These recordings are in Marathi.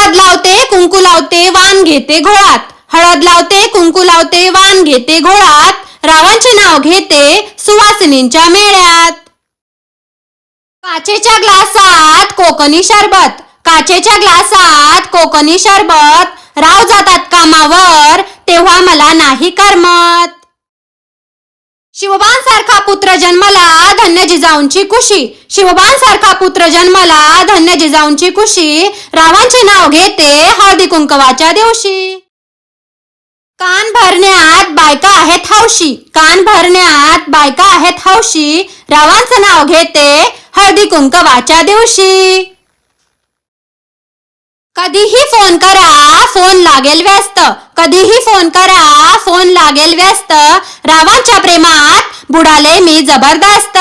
हळद लावते कुंकू लावते वाण घेते घोळात, हळद लावते कुंकू लावते वाण घेते घोळात, रावांचे नाव घेते सुवासिनींच्या मेळ्यात. काचेच्या ग्लासात कोकणी सरबत, काचेच्या ग्लासात कोकणी सरबत, राव जातात कामावर तेव्हा मला नाही करमत. शिवबांसारखा पुत्र जन्मला धन्य जिजाऊंची कुशी, शिवबांसारखा पुत्र जन्मला धन्य जिजाऊंची कुशी, रावांचे नाव घेते हळदी कुंकवाच्या दिवशी. कान भरण्यात बायका आहेत हौशी, कान भरण्यात बायका आहेत हौशी, रावांचं नाव घेते हळदी कुंकवाच्या दिवशी. कधीही फोन करा फोन लागेल व्यस्त, कधीही फोन करा फोन लागेल व्यस्त, रावांच्या प्रेमात बुडाले मी जबरदस्त.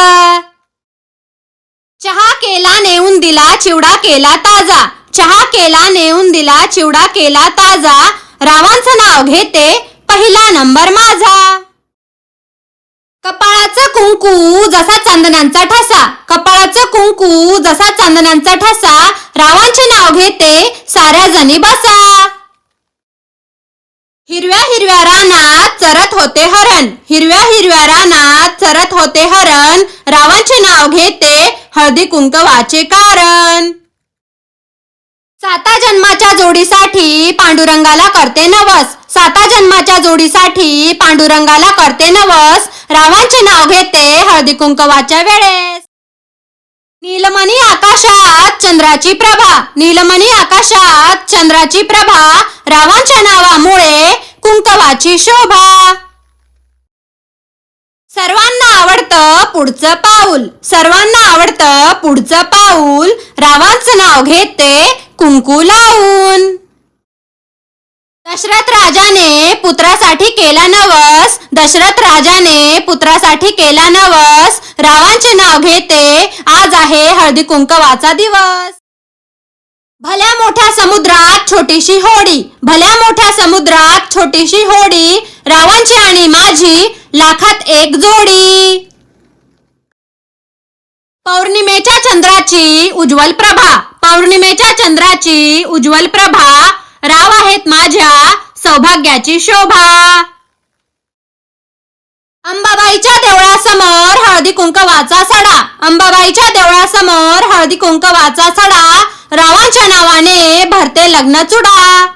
चहा केला नेऊन दिला चिवडा केला ताजा, चहा केला नेऊन दिला चिवडा केला ताजा, रावांचं नाव घेते पहिला नंबर माझा. कपाळाचं कुंकू जसा चंदनांचा ठसा, कपाळाचं कुंकू जसा चंदनांचा ठसा, रावांचे नाव घेते साऱ्या जणी बसा. हिरव्या हिरव्या रानात चरत होते हरण, हिरव्या हिरव्या रानात चरत होते हरण, रावांचे नाव घेते हळदी कुंकवाचे कारण. साता जन्माच्या जोडीसाठी पांडुरंगाला करते नवस, साता जन्माच्या जोडीसाठी पांडुरंगाला करते नवस, रावांचे नाव घेते हळदी कुंकवाच्या वेळेस. नीलमणी आकाशात चंद्राची प्रभा, नीलमणी आकाशात चंद्राची प्रभा, रावांच्या नावामुळे कुंकवाची शोभा. सर्वांना आवडतं पुढचं पाऊल, सर्वांना आवडतं पुढचं पाऊल, रावांचं नाव घेते कुंकू लावून. दशरथ राजाने पुत्रासाठी केला नवस, दशरथ राजाने पुत्रासाठी केला नवस, रावांचे नाव घेते आज आहे हळदी कुंकवाचा दिवस. भल्या मोठ्या समुद्रात छोटीशी होडी, भल्या मोठ्या समुद्रात छोटीशी होडी, रावांची आणि माझी लाखात एक जोडी. पौर्णिमेच्या चंद्राची उज्ज्वल प्रभा, पौर्णिमेच्या चंद्राची उज्ज्वल प्रभा, राव आहेत माझ्या सौभाग्याची शोभा. अंबाबाईच्या देवळासमोर हळदी कुंकवाचा सडा, अंबाबाईच्या देवळासमोर हळदी कुंकवाचा सडा, रावांच्या नावाने भरते लग्न चुडा.